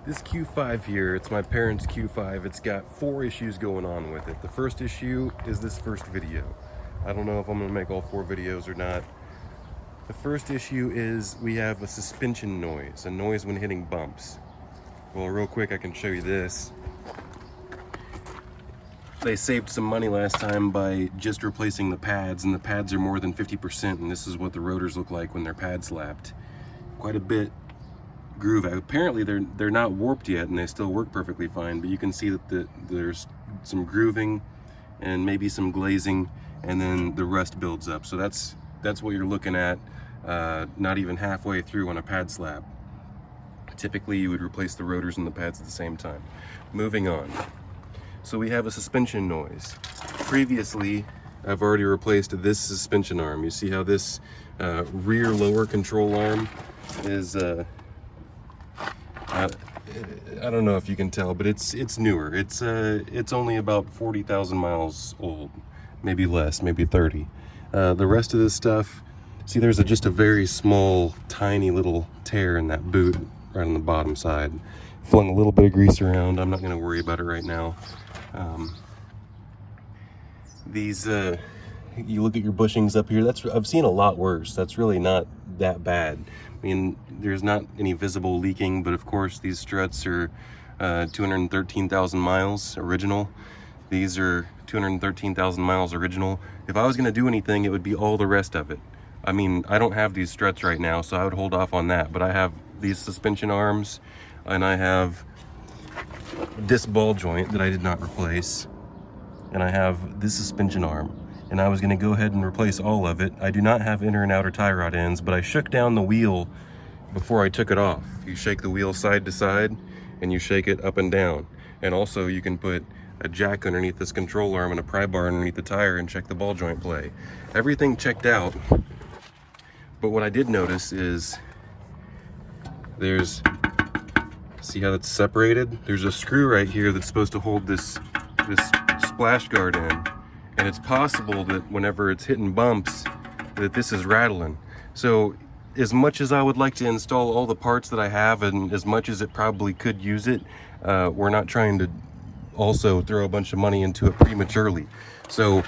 This Q5 here, it's my parents' Q5. It's got 4 issues going on with it. The first issue is this first video. I don't know if I'm gonna make all 4 videos or not. The first issue is we have a suspension noise, a noise when hitting bumps. Well, real quick, I can show you this. They saved some money last time by just replacing the pads, and the pads are more than 50%, and this is what the rotors look like when they're pad slapped. Quite a bit groove. Apparently they're not warped yet and they still work perfectly fine, but you can see that there's some grooving and maybe some glazing, and then the rust builds up. So that's what you're looking at, not even halfway through on a pad slap. Typically you would replace the rotors and the pads at the same time. Moving on. So we have a suspension noise. Previously, I've already replaced this suspension arm. You see how this rear lower control arm is I don't know if you can tell, but it's newer. It's only about 40,000 miles old, maybe less, maybe 30. The rest of this stuff, see, there's just a very small, tiny little tear in that boot right on the bottom side. Flung a little bit of grease around. I'm not going to worry about it right now. You look at your bushings up here. I've seen a lot worse. That's really not that bad. I mean, there's not any visible leaking, but of course these struts are 213,000 miles original. These are 213,000 miles original. If I was going to do anything, it would be all the rest of it. I mean, I don't have these struts right now, so I would hold off on that, but I have these suspension arms, and I have this ball joint that I did not replace, and I have this suspension arm, and I was going to go ahead and replace all of it. I do not have inner and outer tie rod ends, but I shook down the wheel before I took it off. You shake the wheel side to side and you shake it up and down, and also you can put a jack underneath this control arm and a pry bar underneath the tire and check the ball joint play. Everything checked out, but what I did notice is see how that's separated? There's a screw right here that's supposed to hold this splash guard in, and it's possible that whenever it's hitting bumps that this is rattling. So as much as I would like to install all the parts that I have, and as much as it probably could use it, we're not trying to also throw a bunch of money into it prematurely. So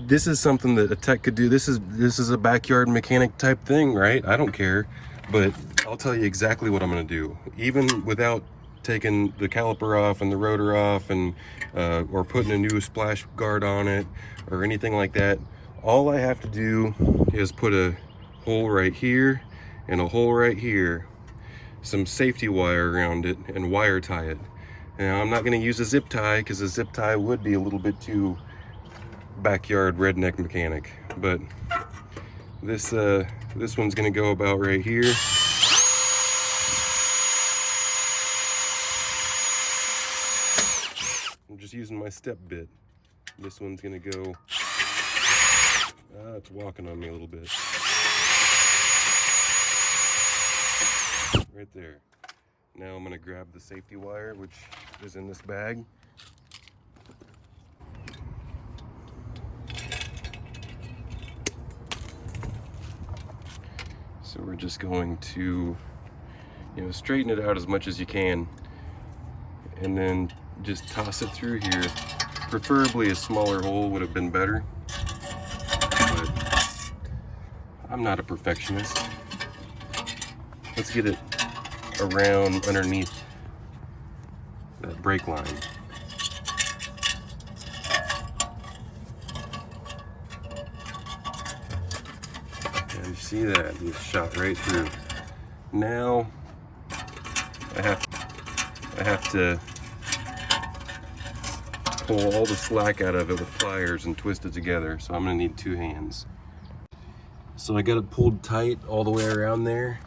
this is something that a tech could do. This is a backyard mechanic type thing, right? I don't care, but I'll tell you exactly what I'm going to do, even without taking the caliper off and the rotor off, and or putting a new splash guard on it or anything like that. All I have to do is put a hole right here and a hole right here, some safety wire around it, and wire tie it. Now, I'm not going to use a zip tie because a zip tie would be a little bit too backyard redneck mechanic, but this one's going to go about right here. I'm just using my step bit. This one's going to go, it's walking on me a little bit. Right there. Now I'm going to grab the safety wire, which is in this bag. So we're just going to, straighten it out as much as you can, and then just toss it through here. Preferably a smaller hole would have been better, but I'm not a perfectionist. Let's get it around underneath that brake line. And you see that, it shot right through. Now I have to pull all the slack out of it with pliers and twist it together, so I'm gonna need 2 hands. So I got it pulled tight all the way around there,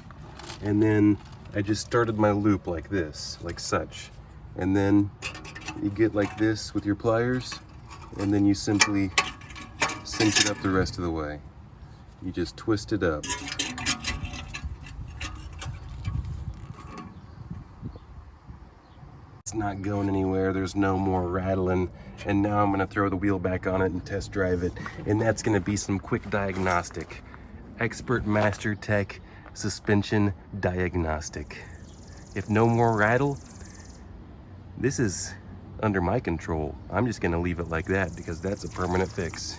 and then I just started my loop like this, like such, and then you get like this with your pliers, and then you simply cinch it up the rest of the way. You just twist it up. It's not going anywhere. There's no more rattling. And now I'm gonna throw the wheel back on it and test drive it. And that's gonna be some quick diagnostic. Expert Master Tech suspension diagnostic. if no more rattle, this is under my control. I'm just gonna leave it like that because that's a permanent fix.